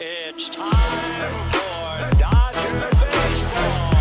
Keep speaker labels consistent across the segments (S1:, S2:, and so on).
S1: It's time for Dodger Baseball.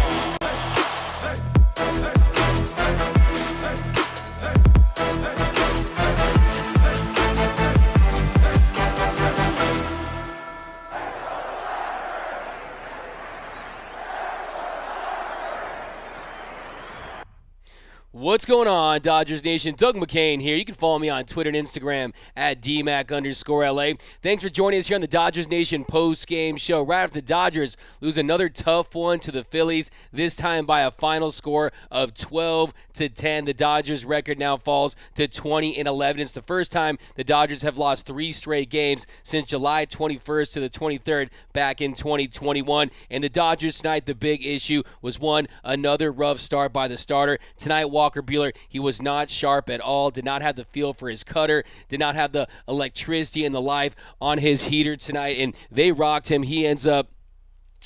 S2: What's going on, Dodgers Nation? Doug McCain here. You can follow me on Twitter and Instagram at DMAC_LA. Thanks for joining us here on the Dodgers Nation post-game show. Right after the Dodgers lose another tough one to the Phillies, this time by a final score of 12-10. The Dodgers record now falls to 20-11. It's the first time the Dodgers have lost 3 straight games since July 21st to the 23rd back in 2021. And the Dodgers tonight, the big issue was another rough start by the starter. Tonight, Walker Buehler, he was not sharp at all, did not have the feel for his cutter, did not have the electricity and the life on his heater tonight, and they rocked him. He ends up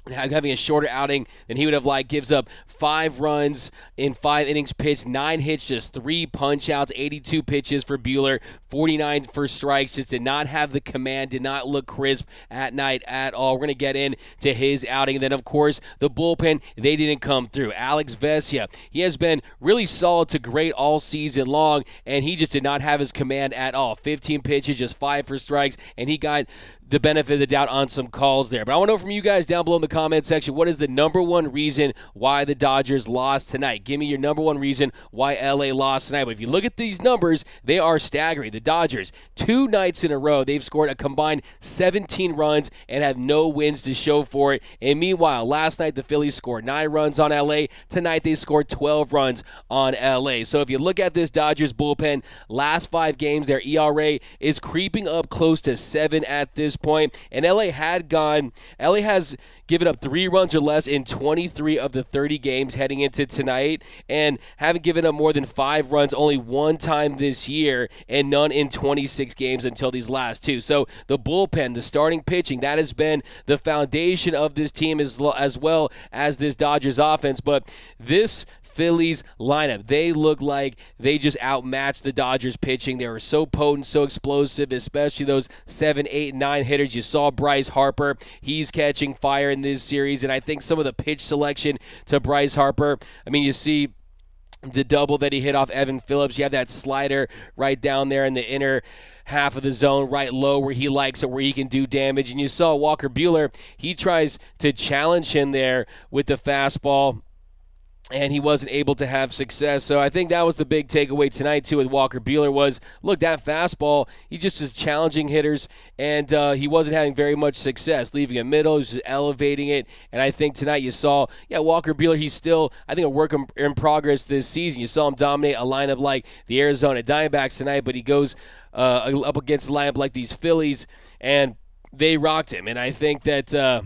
S2: having a shorter outing than he would have liked. Gives up 5 runs in 5 innings pitched, 9 hits, just 3 punch-outs, 82 pitches for Buehler, 49 for strikes. Just did not have the command, did not look crisp at night at all. We're going to get into his outing. And then, of course, the bullpen, they didn't come through. Alex Vesia, he has been really solid to great all season long, and he just did not have his command at all. 15 pitches, just 5 for strikes, and he got the benefit of the doubt on some calls there. But I want to know from you guys down below in the comment section, what is the number one reason why the Dodgers lost tonight? Give me your number one reason why LA lost tonight. But if you look at these numbers, they are staggering. The Dodgers, 2 nights in a row, they've scored a combined 17 runs and have no wins to show for it. And meanwhile, last night the Phillies scored 9 runs on LA. Tonight they scored 12 runs on LA. So if you look at this Dodgers bullpen, last 5 games, their ERA is creeping up close to 7 at this point. And LA has given up 3 runs or less in 23 of the 30 games heading into tonight, and haven't given up more than 5 runs only 1 time this year, and none in 26 games until these last 2. So the bullpen, the starting pitching, that has been the foundation of this team as well as this Dodgers offense. But this Phillies lineup, they look like they just outmatched the Dodgers pitching. They were so potent, so explosive, especially those 7, 8, 9 hitters. You saw Bryce Harper. He's catching fire in this series, and I think some of the pitch selection to Bryce Harper, I mean, you see the double that he hit off Evan Phillips. You have that slider right down there in the inner half of the zone, right low where he likes it, where he can do damage. And you saw Walker Buehler, he tries to challenge him there with the fastball, and he wasn't able to have success. So I think that was the big takeaway tonight, too, with Walker Buehler was, look, that fastball, he just is challenging hitters, and he wasn't having very much success, leaving it middle, he was just elevating it. And I think tonight you saw, Walker Buehler, he's still, I think, a work in progress this season. You saw him dominate a lineup like the Arizona Diamondbacks tonight, but he goes up against a lineup like these Phillies, and they rocked him. And I think that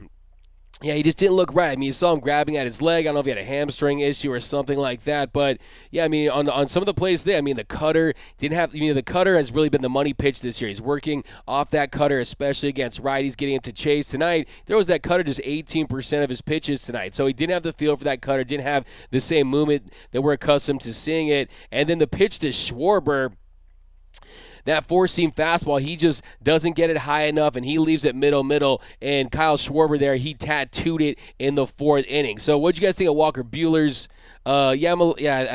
S2: he just didn't look right. I mean, you saw him grabbing at his leg. I don't know if he had a hamstring issue or something like that. But, I mean, on some of the plays there, I mean, the cutter the cutter has really been the money pitch this year. He's working off that cutter, especially against righties, getting him to chase. Tonight, there was that cutter just 18% of his pitches tonight. So he didn't have the feel for that cutter, didn't have the same movement that we're accustomed to seeing it. And then the pitch to Schwarber, that 4-seam fastball, he just doesn't get it high enough, and he leaves it middle, and Kyle Schwarber there, he tattooed it in the 4th inning. So what'd you guys think of Walker Buehler's? I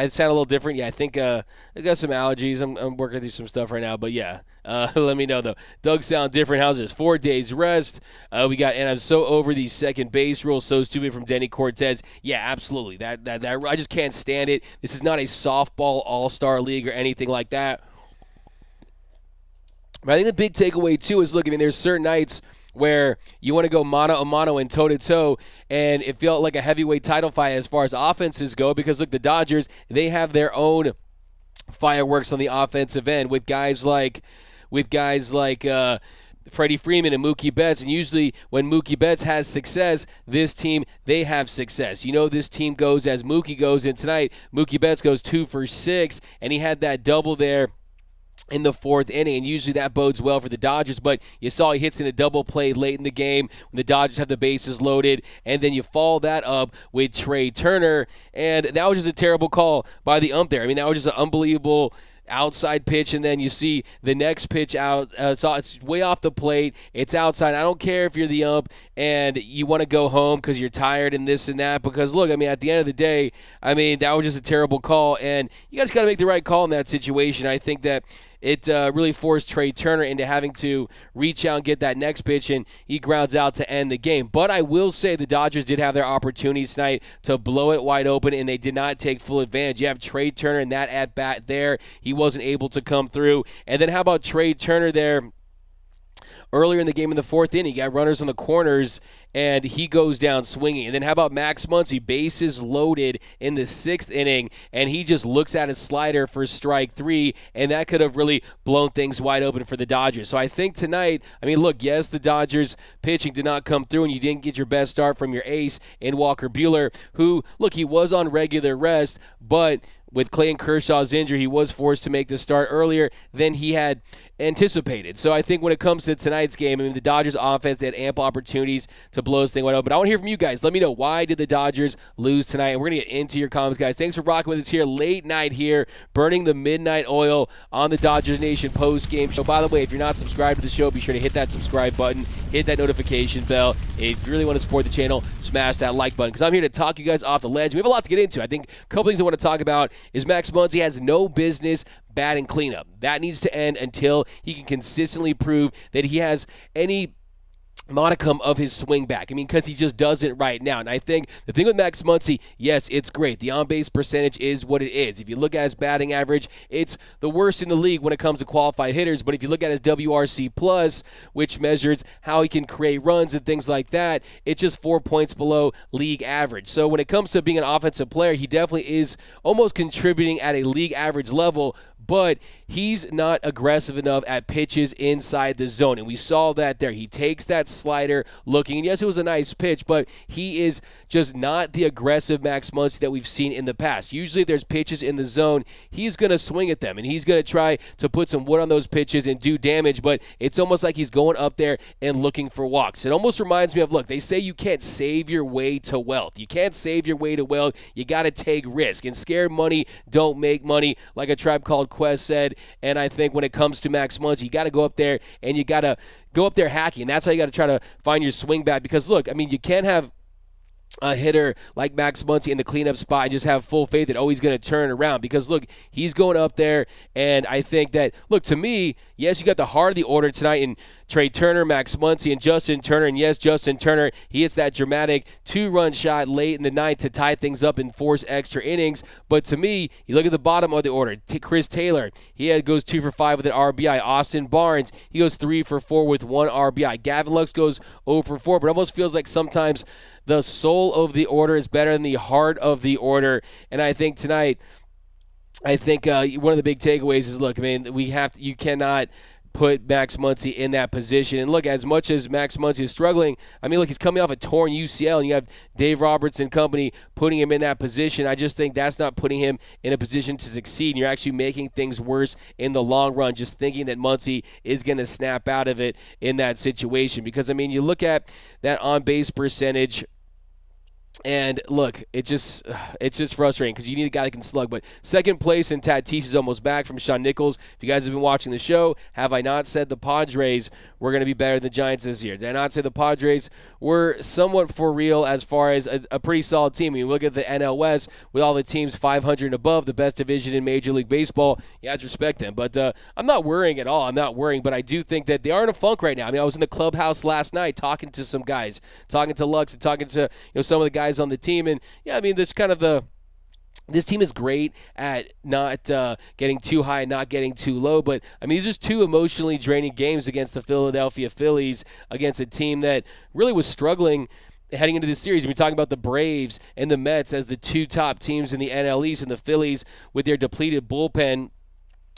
S2: sound a little different. I think I got some allergies. I'm working through some stuff right now, but let me know, though. Doug sound different. How's this? 4 days rest. And I'm so over these second base rules. So stupid from Denny Cortez. Yeah, absolutely. That I just can't stand it. This is not a softball all-star league or anything like that. But I think the big takeaway, too, is, look, I mean, there's certain nights where you want to go mano-a-mano and toe-to-toe, and it felt like a heavyweight title fight as far as offenses go because, look, the Dodgers, they have their own fireworks on the offensive end with guys like Freddie Freeman and Mookie Betts, and usually when Mookie Betts has success, this team, they have success. You know this team goes as Mookie goes, and tonight Mookie Betts goes 2 for 6, and he had that double there in the 4th inning, and usually that bodes well for the Dodgers, but you saw he hits in a double play late in the game when the Dodgers have the bases loaded, and then you follow that up with Trey Turner, and that was just a terrible call by the ump there. I mean, that was just an unbelievable outside pitch, and then you see the next pitch out. It's way off the plate. It's outside. I don't care if you're the ump and you want to go home because you're tired and this and that. Because, look, I mean, at the end of the day, I mean, that was just a terrible call, and you guys got to make the right call in that situation. I think that it really forced Trey Turner into having to reach out and get that next pitch, and he grounds out to end the game. But I will say the Dodgers did have their opportunities tonight to blow it wide open, and they did not take full advantage. You have Trey Turner in that at-bat there. He wasn't able to come through. And then how about Trey Turner there? Earlier in the game in the fourth inning, he got runners on the corners, and he goes down swinging. And then how about Max Muncy, bases loaded in the sixth inning, and he just looks at his slider for strike three, and that could have really blown things wide open for the Dodgers. So I think tonight, I mean, look, yes, the Dodgers pitching did not come through, and you didn't get your best start from your ace in Walker Buehler, who, look, he was on regular rest, but with Clayton Kershaw's injury, he was forced to make the start earlier than he had anticipated. So I think when it comes to tonight's game, I mean, the Dodgers offense, they had ample opportunities to blow this thing wide open. But I want to hear from you guys. Let me know, why did the Dodgers lose tonight? And we're going to get into your comments, guys. Thanks for rocking with us here late night here, burning the midnight oil on the Dodgers Nation post-game show. By the way, if you're not subscribed to the show, be sure to hit that subscribe button, hit that notification bell. If you really want to support the channel, smash that like button, because I'm here to talk you guys off the ledge. We have a lot to get into. I think a couple things I want to talk about is Max Muncy has no business batting cleanup. That needs to end until he can consistently prove that he has any modicum of his swing back. I mean, because he just doesn't right now. And I think the thing with Max Muncy, yes, it's great. The on-base percentage is what it is. If you look at his batting average, it's the worst in the league when it comes to qualified hitters. But if you look at his WRC+, which measures how he can create runs and things like that, it's just 4 points below league average. So when it comes to being an offensive player, he definitely is almost contributing at a league average level, but he's not aggressive enough at pitches inside the zone. And we saw that there. He takes that slider looking, and yes, it was a nice pitch, but he is just not the aggressive Max Muncy that we've seen in the past. Usually if there's pitches in the zone, he's going to swing at them, and he's going to try to put some wood on those pitches and do damage, but it's almost like he's going up there and looking for walks. It almost reminds me of, look, they say you can't save your way to wealth. You can't save your way to wealth. You got to take risk, and scared money don't make money, like a Tribe Called Quest said. And I think when it comes to Max Muncy, you got to go up there and you got to go up there hacking. And that's how you got to try to find your swing back, because, look, I mean, you can't have a hitter like Max Muncy in the cleanup spot and just have full faith that, oh, he's going to turn around, because, look, he's going up there, and I think that, look, to me, yes, you got the heart of the order tonight in Trey Turner, Max Muncy, and Justin Turner, and yes, Justin Turner, he hits that dramatic 2-run shot late in the ninth to tie things up and force extra innings, but to me, you look at the bottom of the order, Chris Taylor, he goes 2 for 5 with an RBI, Austin Barnes, he goes 3 for 4 with 1 RBI, Gavin Lux goes 0 for 4, but it almost feels like sometimes the soul of the order is better than the heart of the order. And I think tonight, one of the big takeaways is, look, I mean, you cannot put Max Muncy in that position. And look, as much as Max Muncy is struggling, I mean, look, he's coming off a torn UCL, and you have Dave Roberts and company putting him in that position. I just think that's not putting him in a position to succeed. And you're actually making things worse in the long run, just thinking that Muncy is going to snap out of it in that situation. Because, I mean, you look at that on-base percentage, and look, it's just frustrating, because you need a guy that can slug. But second place in Tatis is almost back from Sean Nichols. If you guys have been watching the show, have I not said the Padres were going to be better than the Giants this year? Did I not say the Padres were somewhat for real as far as a pretty solid team? I mean, look at the NL West with all the teams 500 and above, the best division in Major League Baseball. You have to respect them. But I'm not worrying at all. I'm not worrying, but I do think that they are in a funk right now. I mean, I was in the clubhouse last night talking to some guys, talking to Lux and talking to some of the guys on the team, and yeah, I mean, this team is great at not getting too high and not getting too low, but I mean, these are just two emotionally draining games against the Philadelphia Phillies, against a team that really was struggling heading into this series. We're talking about the Braves and the Mets as the two top teams in the NL East, and the Phillies with their depleted bullpen,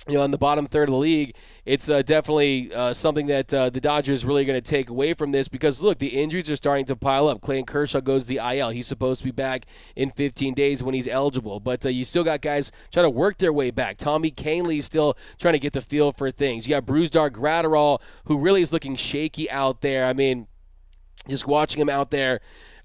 S2: in the bottom third of the league. It's definitely something that the Dodgers really going to take away from this, because, look, the injuries are starting to pile up. Clayton Kershaw goes to the IL. He's supposed to be back in 15 days when he's eligible. But you still got guys trying to work their way back. Tommy Kahnle's still trying to get the feel for things. You got Brusdar Graterol, who really is looking shaky out there. I mean, just watching him out there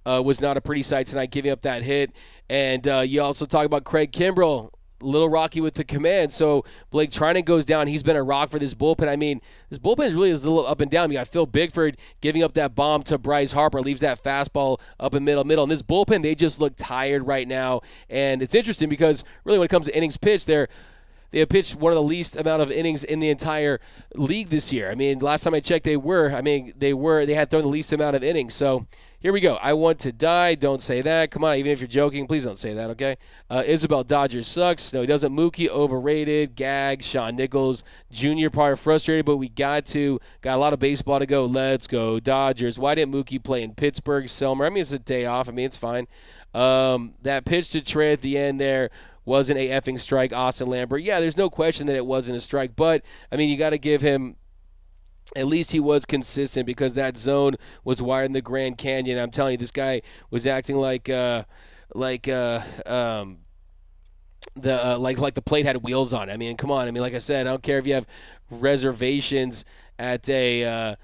S2: was not a pretty sight tonight, giving up that hit. And you also talk about Craig Kimbrell. little rocky with the command. So Blake Trinan goes down. He's been a rock for this bullpen. I mean, this bullpen really is a little up and down. You got Phil Bickford giving up that bomb to Bryce Harper, leaves that fastball up in middle. And this bullpen, they just look tired right now. And it's interesting because really when it comes to innings pitched, they have pitched one of the least amount of innings in the entire league this year. I mean, last time I checked, they had thrown the least amount of innings. So here we go. I want to die. Don't say that. Come on, even if you're joking, please don't say that, okay? Isabel, Dodgers sucks. No, he doesn't. Mookie, overrated. Gag, Shawn Nichols, Jr., probably frustrated, but we got a lot of baseball to go. Let's go, Dodgers. Why didn't Mookie play in Pittsburgh? Selmer, I mean, it's a day off. I mean, it's fine. That pitch to Trey at the end there wasn't a effing strike. Austin Lambert. Yeah, there's no question that it wasn't a strike, but, I mean, you got to give him at least he was consistent because that zone was wired in the Grand Canyon. I'm telling you, this guy was acting like the plate had wheels on it. I mean, come on. I mean, like I said, I don't care if you have reservations at I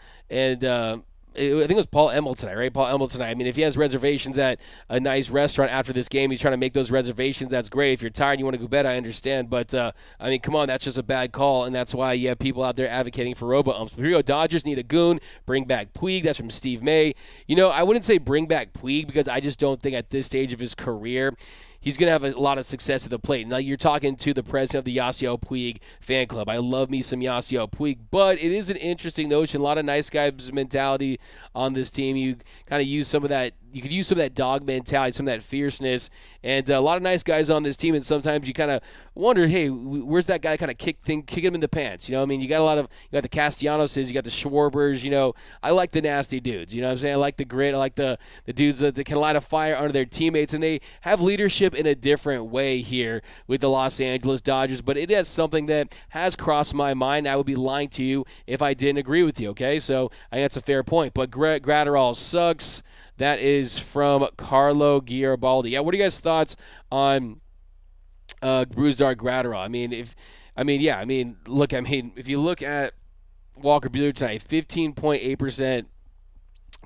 S2: think it was Paul Emmel tonight, right? Paul Emmel tonight. I mean, if he has reservations at a nice restaurant after this game, he's trying to make those reservations. That's great. If you're tired and you want to go to bed, I understand. But, I mean, come on, that's just a bad call, and that's why you have people out there advocating for robo-umps. But here we go. Dodgers need a goon. Bring back Puig. That's from Steve May. You know, I wouldn't say bring back Puig because I just don't think at this stage of his career he's going to have a lot of success at the plate. Now, you're talking to the president of the Yasiel Puig fan club. I love me some Yasiel Puig, but it is an interesting notion. A lot of nice guys mentality on this team. You kind of use some of that. You could use some of that dog mentality, some of that fierceness, and a lot of nice guys on this team. And sometimes you kind of wonder, hey, where's that guy kind of kick him in the pants? You know, I mean, you got the Castellanoses, you got the Schwarbers. You know, I like the nasty dudes. You know what I'm saying? I like the grit. I like the dudes that can light a fire under their teammates, and they have leadership in a different way here with the Los Angeles Dodgers. But it is something that has crossed my mind. I would be lying to you if I didn't agree with you. Okay, so I think that's a fair point. But Gratterall sucks. That is from Carlo Garibaldi. Yeah, what are you guys' thoughts on Brusdar Gratterall? If you look at Walker Buehler tonight, 15.8%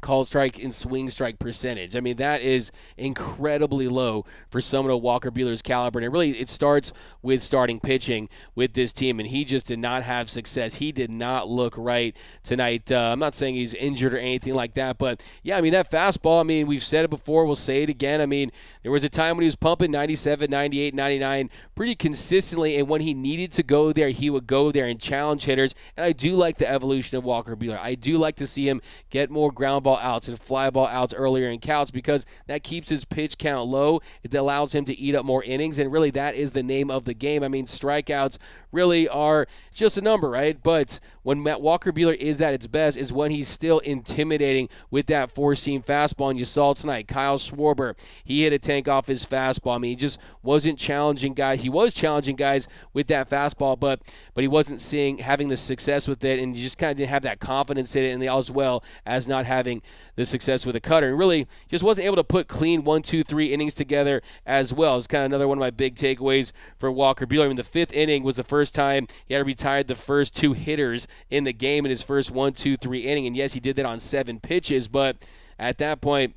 S2: called strike and swing strike percentage. I mean, that is incredibly low for someone of Walker Buehler's caliber. And it starts with starting pitching with this team, and he just did not have success. He did not look right tonight. I'm not saying he's injured or anything like that, but yeah, I mean, that fastball, I mean, we've said it before, we'll say it again. I mean, there was a time when he was pumping 97, 98, 99 pretty consistently, and when he needed to go there, he would go there and challenge hitters. And I do like the evolution of Walker Buehler. I do like to see him get more ground ball outs and fly ball outs earlier in counts because that keeps his pitch count low. It allows him to eat up more innings, and really that is the name of the game. I mean, strikeouts really are just a number, right? But when Walker Buehler is at its best is when he's still intimidating with that four-seam fastball, and you saw tonight, Kyle Schwarber, he hit a tank off his fastball. I mean, he just wasn't challenging guys. He was challenging guys with that fastball, but he wasn't having the success with it, and he just kind of didn't have that confidence in it, and as well as not having the success with a cutter, and really just wasn't able to put clean 1, 2, 3 innings together as well. It's kind of another one of my big takeaways for Walker Buehler. I mean, the fifth inning was the first time he had retired the first two hitters in the game in his first 1, 2, 3 inning, and yes, he did that on 7 pitches, but at that point,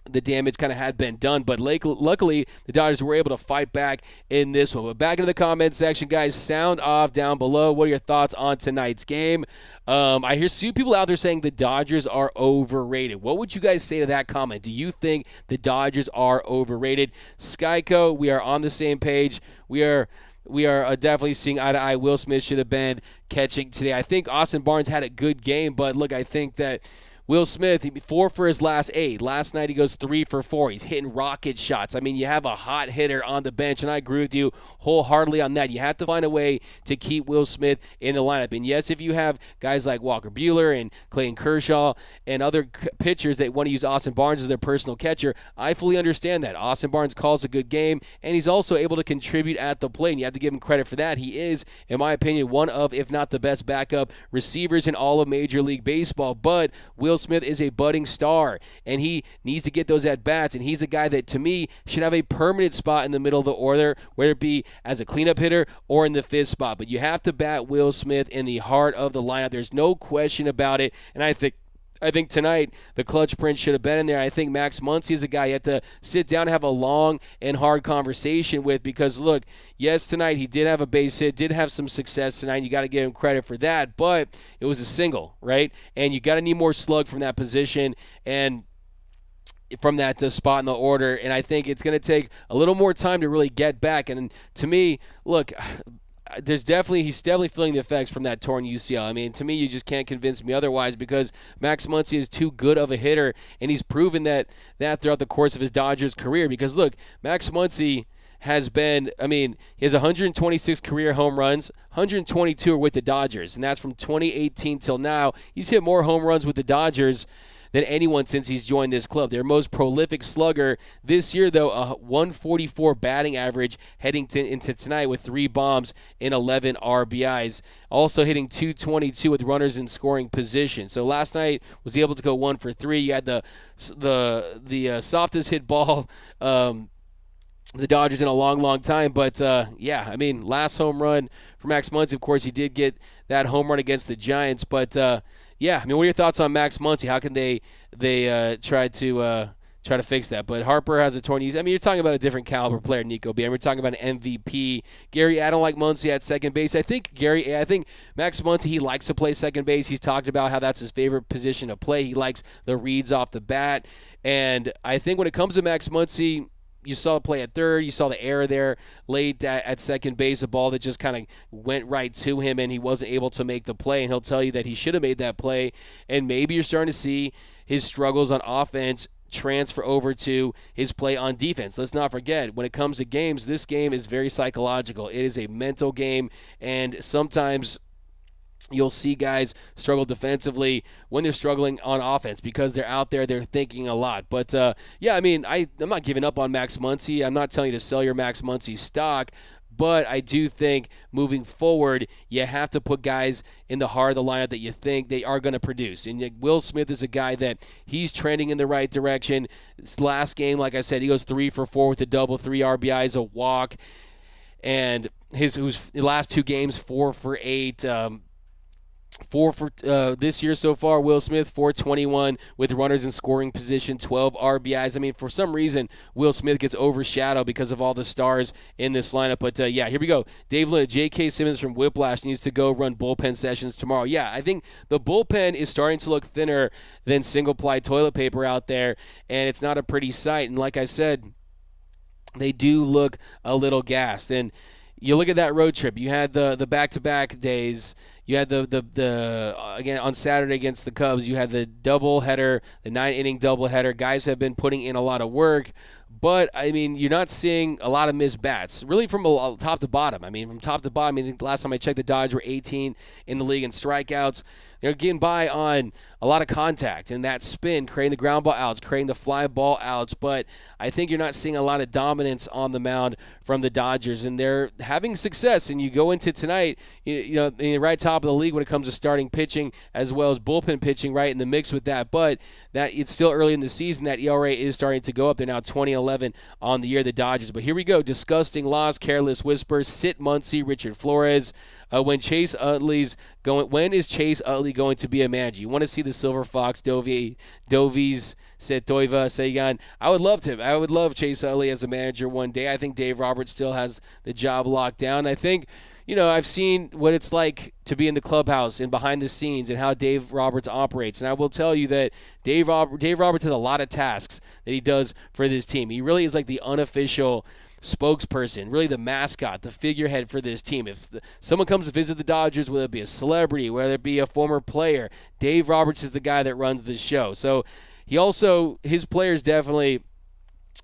S2: the damage kind of had been done, but luckily the Dodgers were able to fight back in this one. But back into the comments section, guys, sound off down below. What are your thoughts on tonight's game? I hear some people out there saying the Dodgers are overrated. What would you guys say to that comment? Do you think the Dodgers are overrated? Skyco, we are on the same page. We are definitely seeing eye to eye. Will Smith should have been catching today. I think Austin Barnes had a good game, but look, I think that Will Smith, 4 for his last 8. Last night he goes 3 for 4. He's hitting rocket shots. I mean, you have a hot hitter on the bench, and I agree with you wholeheartedly on that. You have to find a way to keep Will Smith in the lineup. And yes, if you have guys like Walker Buehler and Clayton Kershaw and other pitchers that want to use Austin Barnes as their personal catcher, I fully understand that. Austin Barnes calls a good game, and he's also able to contribute at the plate, and you have to give him credit for that. He is, in my opinion, one of, if not the best backup receivers in all of Major League Baseball. But Will Smith is a budding star, and he needs to get those at-bats, and he's a guy that, to me, should have a permanent spot in the middle of the order, whether it be as a cleanup hitter or in the 5th spot. But you have to bat Will Smith in the heart of the lineup. There's no question about it, and I think I think tonight the clutch print should have been in there. I think Max Muncy is a guy you have to sit down and have a long and hard conversation with because, look, yes, tonight he did have a base hit, did have some success tonight. You got to give him credit for that, but it was a single, right? And you got to need more slug from that position and from that spot in the order. And I think it's going to take a little more time to really get back. And to me, look, he's definitely feeling the effects from that torn UCL. I mean, to me, you just can't convince me otherwise because Max Muncy is too good of a hitter, and he's proven that throughout the course of his Dodgers career. Because look, Max Muncy has been, he has 126 career home runs, 122 are with the Dodgers, and that's from 2018 till now. He's hit more home runs with the Dodgers than anyone since he's joined this club. Their most prolific slugger this year, though, a 144 batting average heading into tonight with 3 bombs and 11 RBIs. Also hitting 222 with runners in scoring position. So last night was able to go 1 for 3. You had the softest hit ball the Dodgers in a long, long time. But, last home run for Max Muncy, of course, he did get that home run against the Giants. But, what are your thoughts on Max Muncy? How can they try to fix that? But Harper has a torn UCL. You're talking about a different caliber player, Nico B. We're talking about an MVP. Gary, I don't like Muncy at second base. I think Max Muncy, he likes to play second base. He's talked about how that's his favorite position to play. He likes the reads off the bat. And I think when it comes to Max Muncy, you saw it play at third. You saw the error there late at second base, a ball that just kind of went right to him, and he wasn't able to make the play. And he'll tell you that he should have made that play. And maybe you're starting to see his struggles on offense transfer over to his play on defense. Let's not forget, when it comes to games, this game is very psychological. It is a mental game, and sometimes you'll see guys struggle defensively when they're struggling on offense because they're out there, they're thinking a lot. But, I'm not giving up on Max Muncy. I'm not telling you to sell your Max Muncy stock, but I do think moving forward, you have to put guys in the heart of the lineup that you think they are going to produce. And Will Smith is a guy that he's trending in the right direction. This last game, like I said, he goes 3 for 4 with a double, 3 RBIs, a walk. And his last 2 games, 4 for 8. 4 for this year so far, Will Smith, 421 with runners in scoring position, 12 RBIs. For some reason, Will Smith gets overshadowed because of all the stars in this lineup. But, here we go. Dave Lynn, J.K. Simmons from Whiplash needs to go run bullpen sessions tomorrow. Yeah, I think the bullpen is starting to look thinner than single-ply toilet paper out there, and it's not a pretty sight. And like I said, they do look a little gassed. And you look at that road trip. You had the back-to-back days. You had the again on Saturday against the Cubs. You had the doubleheader, the 9-inning doubleheader. Guys have been putting in a lot of work, but you're not seeing a lot of missed bats, really from top to bottom. From top to bottom. The last time I checked, the Dodgers were 18 in the league in strikeouts. They're getting by on a lot of contact and that spin, creating the ground ball outs, creating the fly ball outs. But I think you're not seeing a lot of dominance on the mound from the Dodgers, and they're having success. And you go into tonight, in the right top of the league when it comes to starting pitching as well as bullpen pitching, right in the mix with that. But that it's still early in the season. That ERA is starting to go up. They're now 20-11 on the year, the Dodgers. But here we go. Disgusting loss, careless whispers. Sit Muncy, Richard Flores. When is Chase Utley going to be a manager? You want to see the Silver Fox, Dovies, Setoiva, Sagan. I would love Chase Utley as a manager one day. I think Dave Roberts still has the job locked down. I think, I've seen what it's like to be in the clubhouse and behind the scenes and how Dave Roberts operates. And I will tell you that Dave Roberts has a lot of tasks that he does for this team. He really is like the unofficial spokesperson, really the mascot, the figurehead for this team. If someone comes to visit the Dodgers, whether it be a celebrity, whether it be a former player, Dave Roberts is the guy that runs the show. So his players definitely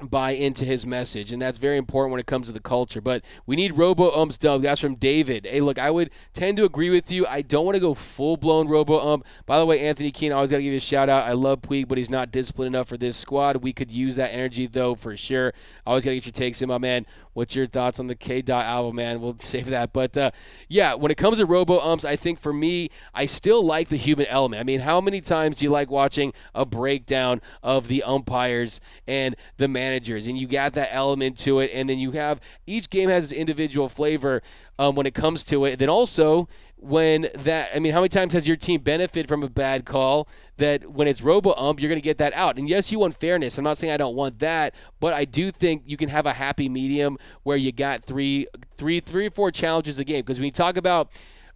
S2: buy into his message, and that's very important when it comes to the culture. But we need robo-umps, Doug. That's from David. Hey, look, I would tend to agree with you. I don't want to go full-blown robo-ump. By the way, Anthony Keene, I always got to give you a shout-out. I love Puig, but he's not disciplined enough for this squad. We could use that energy, though, for sure. I always got to get your takes in, my man. What's your thoughts on the K-Dot album, man? We'll save that. But, when it comes to robo-umps, I think for me, I still like the human element. How many times do you like watching a breakdown of the umpires and the managers? And you got that element to it, and then you have each game has its individual flavor when it comes to it. And then also, when that, I mean, how many times has your team benefited from a bad call that when it's robo-ump, you're going to get that out? And yes, you want fairness. I'm not saying I don't want that, but I do think you can have a happy medium where you got three or four challenges a game. Because when you talk about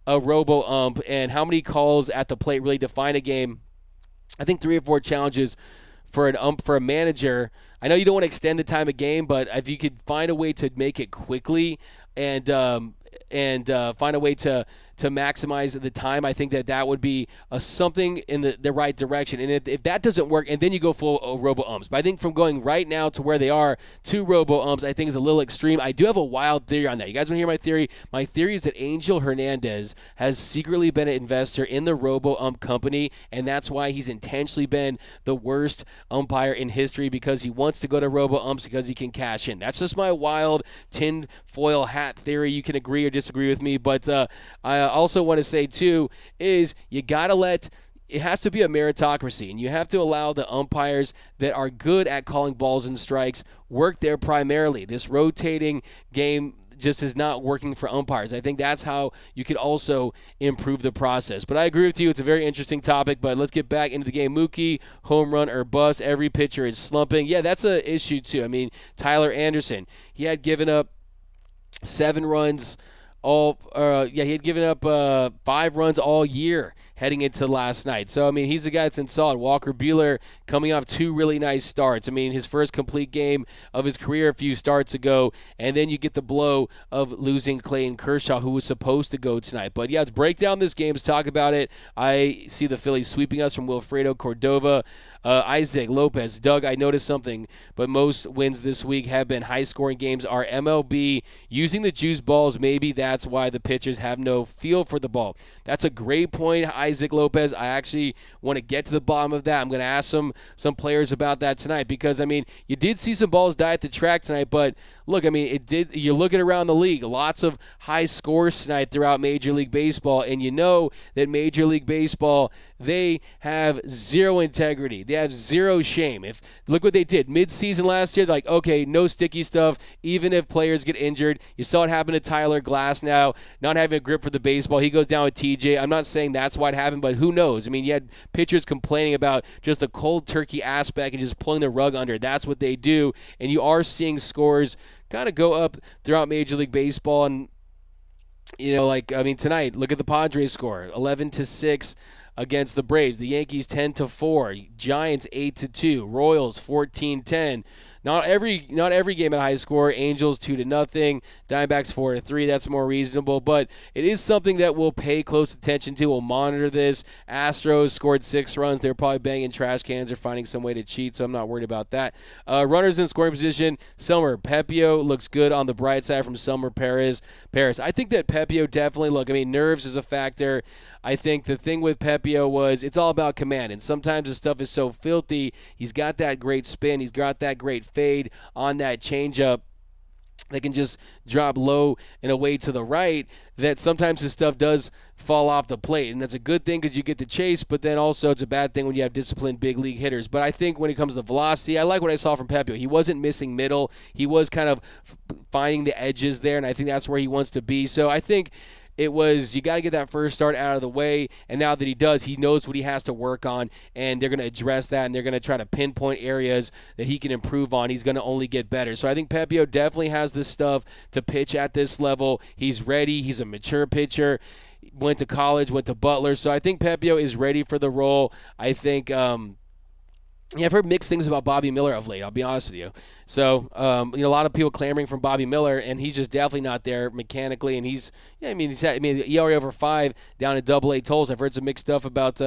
S2: a robo-ump and how many calls at the plate really define a game, I think 3 or 4 challenges for a manager. I know you don't want to extend the time of game, but if you could find a way to make it quickly and find a way to maximize the time, I think that would be something in the right direction. And if that doesn't work, and then you go full robo-umps. But I think from going right now to where they are to robo-umps, I think is a little extreme. I do have a wild theory on that. You guys want to hear my theory? My theory is that Angel Hernandez has secretly been an investor in the robo-ump company, and that's why he's intentionally been the worst umpire in history, because he wants to go to robo-umps because he can cash in. That's just my wild tin-foil hat theory. You can agree or disagree with me, but I also want to say, too, is you got to it has to be a meritocracy, and you have to allow the umpires that are good at calling balls and strikes work there primarily. This rotating game just is not working for umpires. I think that's how you could also improve the process. But I agree with you. It's a very interesting topic, but let's get back into the game. Mookie, home run or bust. Every pitcher is slumping. Yeah, that's an issue, too. I mean, Tyler Anderson, he had given up 7 runs he had given up 5 runs all year heading into last night. So, I mean, he's a guy that's been solid. Walker Buehler coming off 2 really nice starts. I mean, his first complete game of his career a few starts ago, and then you get the blow of losing Clayton Kershaw, who was supposed to go tonight. But, yeah, let's break down this game. Let's talk about it. I see the Phillies sweeping us from Wilfredo Cordova. Isaac Lopez. Doug, I noticed something, but most wins this week have been high-scoring games. Are MLB using the juice balls? Maybe that's why the pitchers have no feel for the ball. That's a great point, Isaac Lopez. I actually want to get to the bottom of that. I'm going to ask some players about that tonight because, I mean, you did see some balls die at the track tonight, but look, I mean, you look at around the league, lots of high scores tonight throughout Major League Baseball, and you know that Major League Baseball, they have zero integrity. They have zero shame. Look what they did mid-season last year. They're like, okay, no sticky stuff, even if players get injured. You saw it happen to Tyler Glass now, not having a grip for the baseball. He goes down with TJ. I'm not saying that's why it happened, but who knows? I mean, you had pitchers complaining about just the cold turkey aspect and just pulling the rug under. That's what they do, and you are seeing scores kind of go up throughout Major League Baseball. And, you know, like, I mean, tonight, look at the Padres score, 11-6 against the Braves. The Yankees 10-4, Giants 8-2, Royals 14-10. Not every game at high score. Angels 2-0, Diamondbacks 4-3. That's more reasonable, but it is something that we'll pay close attention to. We'll monitor this. Astros scored 6 runs. They're probably banging trash cans or finding some way to cheat, so I'm not worried about that. Runners in scoring position. Summer Pepio looks good on the bright side from Summer Paris. I think that Pepio definitely nerves is a factor. I think the thing with Pepio was it's all about command, and sometimes his stuff is so filthy. He's got that great spin. He's got that great fade on that changeup that can just drop low and away to the right, that sometimes his stuff does fall off the plate. And that's a good thing because you get to chase, but then also it's a bad thing when you have disciplined big league hitters. But I think when it comes to velocity, I like what I saw from Pepio. He wasn't missing middle. He was kind of finding the edges there, and I think that's where he wants to be. So I think it was, you got to get that first start out of the way, and now that he does, he knows what he has to work on, and they're going to address that, and they're going to try to pinpoint areas that he can improve on. He's going to only get better. So I think Pepio definitely has this stuff to pitch at this level. He's ready. He's a mature pitcher. Went to college, went to Butler. So I think Pepio is ready for the role. I think I've heard mixed things about Bobby Miller of late, I'll be honest with you. So, a lot of people clamoring from Bobby Miller, and he's just definitely not there mechanically. And he's ERA over 5 down at AA tolls. I've heard some mixed stuff about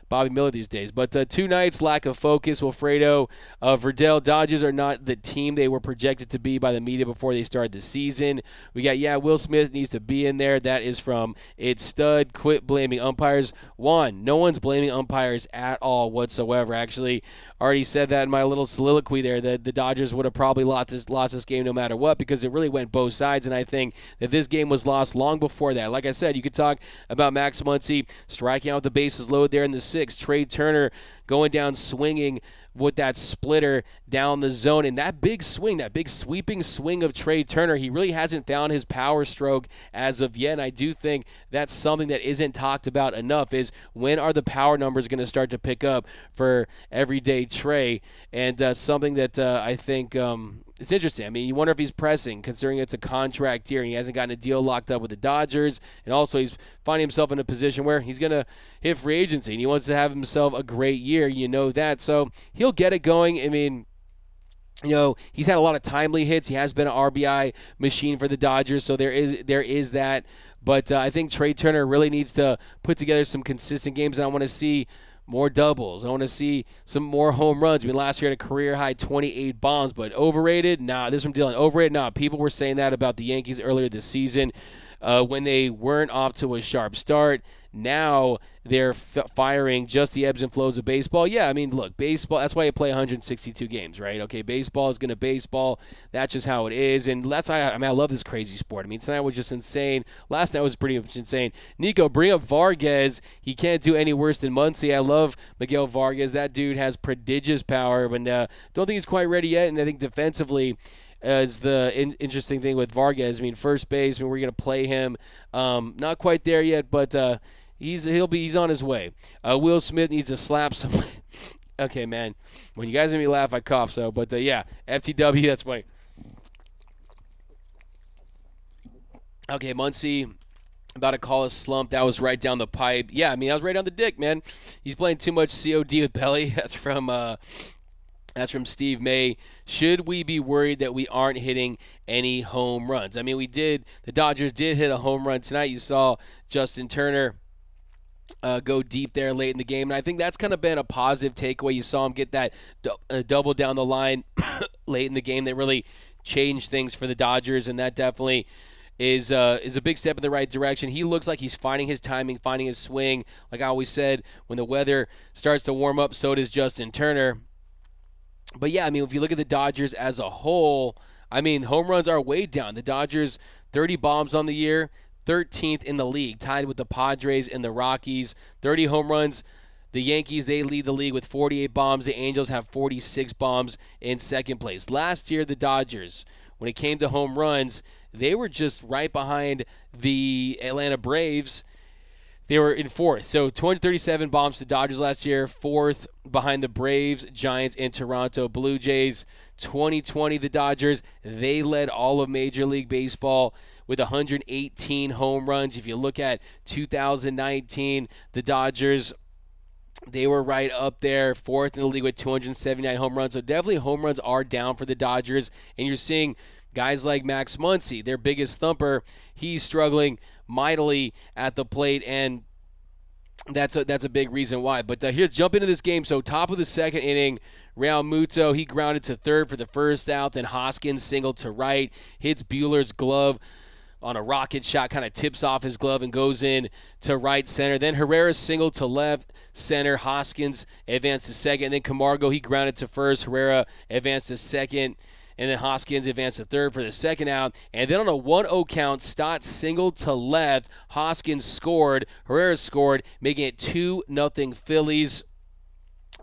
S2: Bobby Miller these days. But 2 nights, lack of focus. Wilfredo, Verdell, Dodgers are not the team they were projected to be by the media before they started the season. We got, Will Smith needs to be in there. That is from It's Stud. Quit blaming umpires. No one's blaming umpires at all whatsoever. Actually, already said that in my little soliloquy there, that the Dodgers would have probably lost this game no matter what, because it really went both sides, and I think that this game was lost long before that. Like I said, you could talk about Max Muncy striking out the bases loaded there in the 6th. Trey Turner going down swinging with that splitter down the zone. And that big swing, that big sweeping swing of Trey Turner, he really hasn't found his power stroke as of yet. And I do think that's something that isn't talked about enough, is when are the power numbers going to start to pick up for everyday Trey? And something that I think it's interesting. I mean, you wonder if he's pressing, considering it's a contract year and he hasn't gotten a deal locked up with the Dodgers. And also he's finding himself in a position where he's going to hit free agency and he wants to have himself a great year. You know that. So he'll get it going. I mean, he's had a lot of timely hits. He has been an RBI machine for the Dodgers, so there is that. But I think Trey Turner really needs to put together some consistent games, and I want to see more doubles. I want to see some more home runs. I mean, last year had a career-high 28 bombs, but overrated? Nah, this is from Dylan. Overrated? Nah, people were saying that about the Yankees earlier this season when they weren't off to a sharp start. Now they're firing just the ebbs and flows of baseball. Yeah, I mean, look, baseball, that's why you play 162 games, right? Okay, baseball is going to baseball. That's just how it is. And that's why, I love this crazy sport. I mean, tonight was just insane. Last night was pretty much insane. Nico, bring up Vargas. He can't do any worse than Muncy. I love Miguel Vargas. That dude has prodigious power, but don't think he's quite ready yet. And I think defensively, is the interesting thing with Vargas. I mean, first base, we're going to play him. Not quite there yet, but he's on his way. Will Smith needs to slap some. Okay, man. When you guys make me laugh, I cough. So, but yeah, FTW, that's funny. Okay, Muncy about to call a slump. That was right down the pipe. Yeah, I mean, that was right down the dick, man. He's playing too much COD with Belly. That's from Steve May. Should we be worried that we aren't hitting any home runs? I mean, the Dodgers did hit a home run tonight. You saw Justin Turner go deep there late in the game, and I think that's kind of been a positive takeaway. You saw him get that double down the line late in the game that really changed things for the Dodgers, and that definitely is a big step in the right direction. He looks like he's finding his timing, finding his swing. Like I always said, when the weather starts to warm up, so does Justin Turner. But yeah, I mean, if you look at the Dodgers as a whole, I mean, home runs are way down. The Dodgers, 30 bombs on the year, 13th in the league, tied with the Padres and the Rockies. 30 home runs. The Yankees, they lead the league with 48 bombs. The Angels have 46 bombs in second place. Last year, the Dodgers, when it came to home runs, they were just right behind the Atlanta Braves. They were in fourth. So 237 bombs to Dodgers last year, fourth behind the Braves, Giants, and Toronto Blue Jays. 2020, the Dodgers, they led all of Major League Baseball with 118 home runs. If you look at 2019, the Dodgers, they were right up there, fourth in the league with 279 home runs. So definitely home runs are down for the Dodgers, and you're seeing guys like Max Muncy, their biggest thumper, he's struggling mightily at the plate, and that's a big reason why. But here, jump into this game. So top of the second inning, Real Muto, he grounded to third for the first out. Then Hoskins singled to right, hits Buehler's glove on a rocket shot, kind of tips off his glove and goes in to right center. Then Herrera singled to left center. Hoskins advanced to second. And then Camargo, he grounded to first. Herrera advanced to second. And then Hoskins advanced to third for the second out. And then on a 1-0 count, Stott singled to left. Hoskins scored. Herrera scored, making it 2-0 Phillies.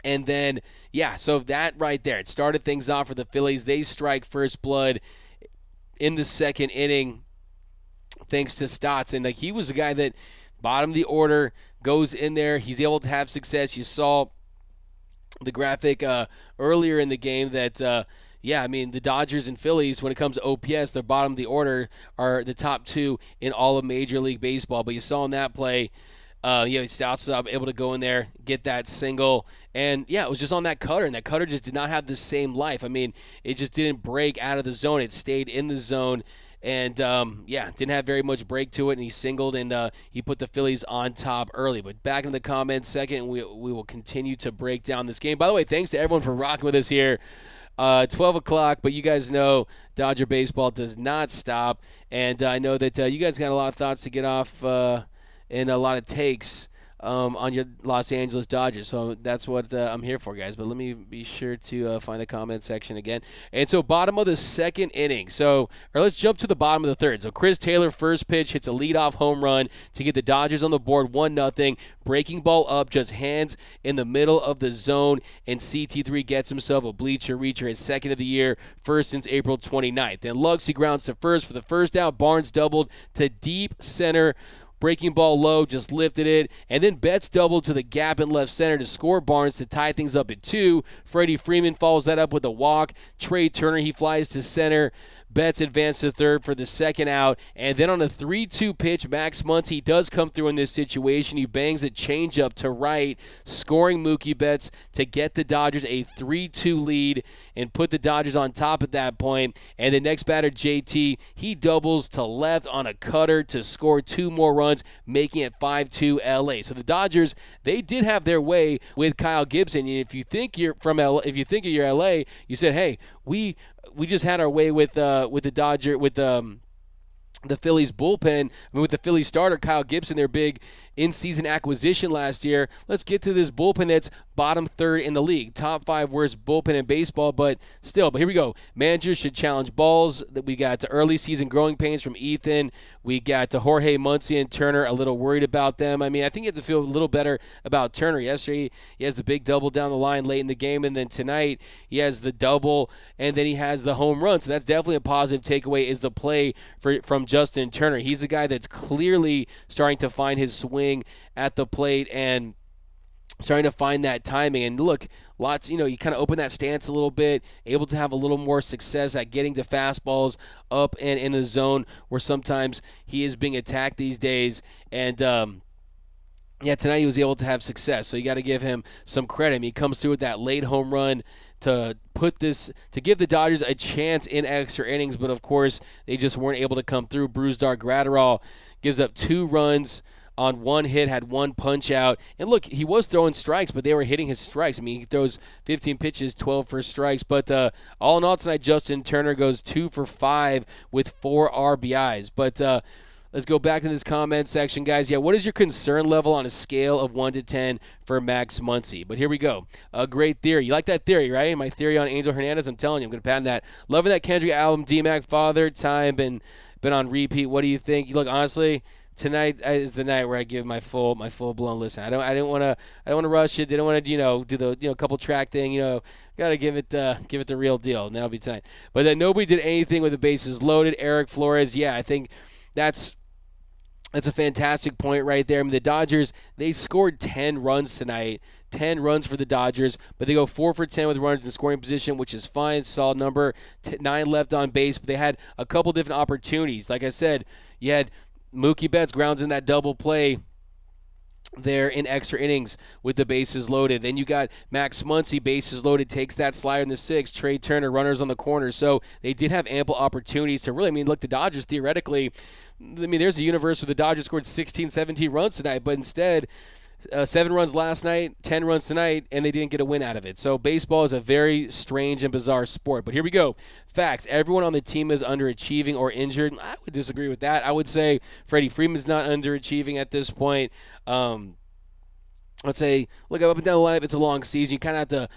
S2: And then, yeah, so that right there, it started things off for the Phillies. They strike first blood in the second inning thanks to Stotts. And he was the guy that bottom of the order, goes in there. He's able to have success. You saw the graphic earlier in the game that yeah, I mean, the Dodgers and Phillies, when it comes to OPS, their bottom of the order are the top two in all of Major League Baseball. But you saw in that play, Stouts was able to go in there, get that single. And, yeah, it was just on that cutter, and that cutter just did not have the same life. I mean, it just didn't break out of the zone. It stayed in the zone. And, didn't have very much break to it, and he singled, and he put the Phillies on top early. But back in the comments second, we will continue to break down this game. By the way, thanks to everyone for rocking with us here. 12 o'clock, but you guys know Dodger baseball does not stop, and I know that you guys got a lot of thoughts to get off and a lot of takes on your Los Angeles Dodgers. So that's what I'm here for, guys. But let me be sure to find the comment section again. And so bottom of the second inning. Or let's jump to the bottom of the third. So Chris Taylor, first pitch, hits a leadoff home run to get the Dodgers on the board 1-0. Breaking ball up, just hands in the middle of the zone, and CT3 gets himself a bleacher reacher, his second of the year, first since April 29th. Then Luggs, he grounds to first for the first out. Barnes doubled to deep center. Breaking ball low, just lifted it. And then Betts doubled to the gap in left center to score Barnes to tie things up at 2. Freddie Freeman follows that up with a walk. Trey Turner, he flies to center. Betts advanced to third for the second out. And then on a 3-2 pitch, Max Muncy does come through in this situation. He bangs a changeup to right, scoring Mookie Betts to get the Dodgers a 3-2 lead and put the Dodgers on top at that point. And the next batter, JT, he doubles to left on a cutter to score 2 more runs, making it 5-2 LA. So the Dodgers, they did have their way with Kyle Gibson. And if you think you're from LA, if you think of your LA, you said, hey, we just had our way with the Dodger with the Phillies bullpen. I mean, with the Phillies starter Kyle Gibson, their big in-season acquisition last year. Let's get to this bullpen that's bottom third in the league, top 5 worst bullpen in baseball. But here we go. Managers should challenge balls. That we got to early season growing pains from Ethan. We got to Jorge, Muncy, and Turner. A little worried about them. I mean, I think you have to feel a little better about Turner. Yesterday, he has the big double down the line late in the game, and then tonight he has the double, and then he has the home run. So that's definitely a positive takeaway. Is the play from Justin Turner. He's a guy that's clearly starting to find his swing at the plate and starting to find that timing. And look, you kind of open that stance a little bit, able to have a little more success at getting to fastballs up and in the zone where sometimes he is being attacked these days. And tonight he was able to have success. So you got to give him some credit. I mean, he comes through with that late home run to give the Dodgers a chance in extra innings, but of course they just weren't able to come through. Brusdar Graterol gives up 2 runs on 1 hit, had 1 punch out. And look, he was throwing strikes, but they were hitting his strikes. I mean, he throws 15 pitches, 12 for strikes. But all in all tonight, Justin Turner goes 2 for 5 with 4 RBIs. But let's go back to this comment section, guys. Yeah, what is your concern level on a scale of 1 to 10 for Max Muncy? But here we go. A great theory. You like that theory, right? My theory on Angel Hernandez, I'm telling you, I'm going to patent that. Loving that Kendrick album, D-Mac, Father Time, been on repeat. What do you think? Look, honestly, tonight is the night where I give my full blown listen. I don't want to rush it. They don't want to do the couple track thing. Got to give it the real deal. And that'll be tonight. But then nobody did anything with the bases loaded. Eric Flores, yeah, I think that's a fantastic point right there. I mean, the Dodgers, they scored 10 runs tonight. 10 runs for the Dodgers, but they go 4 for 10 with runners in scoring position, which is fine. Solid number. 9 left on base, but they had a couple different opportunities. Like I said, you had Mookie Betts grounds in that double play there in extra innings with the bases loaded. Then you got Max Muncy, bases loaded, takes that slider in the 6th. Trey Turner, runners on the corner. So they did have ample opportunities to really, look, the Dodgers theoretically, there's a universe where the Dodgers scored 16, 17 runs tonight, but instead 7 runs last night, 10 runs tonight, and they didn't get a win out of it. So baseball is a very strange and bizarre sport. But here we go. Facts. Everyone on the team is underachieving or injured. I would disagree with that. I would say Freddie Freeman's not underachieving at this point. Let's say, look, up and down the lineup, it's a long season. You kind of have to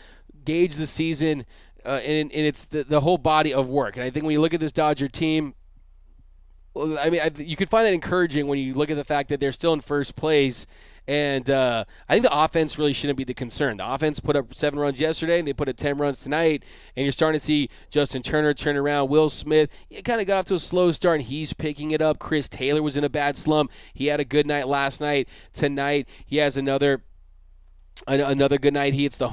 S2: gauge the season, and it's the whole body of work. And I think when you look at this Dodger team, you could find that encouraging when you look at the fact that they're still in first place. And I think the offense really shouldn't be the concern. The offense put up 7 runs yesterday, and they put up 10 runs tonight. And you're starting to see Justin Turner turn around. Will Smith, he kind of got off to a slow start, and he's picking it up. Chris Taylor was in a bad slump. He had a good night last night. Tonight, he has another good night. He hits the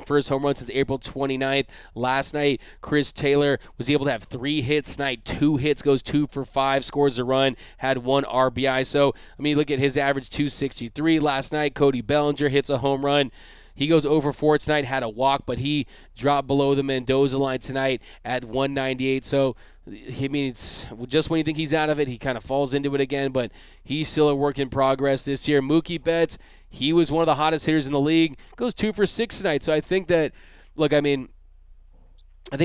S2: first home run since April 29th. Last night, Chris Taylor was able to have 3 hits tonight. 2 hits, goes 2 for 5, scores a run, had 1 RBI. So, look at his average, 263. Last night, Cody Bellinger hits a home run. He goes over 4 tonight, had a walk, but he dropped below the Mendoza line tonight at 198. So, it's just when you think he's out of it, he kind of falls into it again, but he's still a work in progress this year. Mookie Betts, he was one of the hottest hitters in the league, goes 2 for 6 tonight. So I think that, look, I think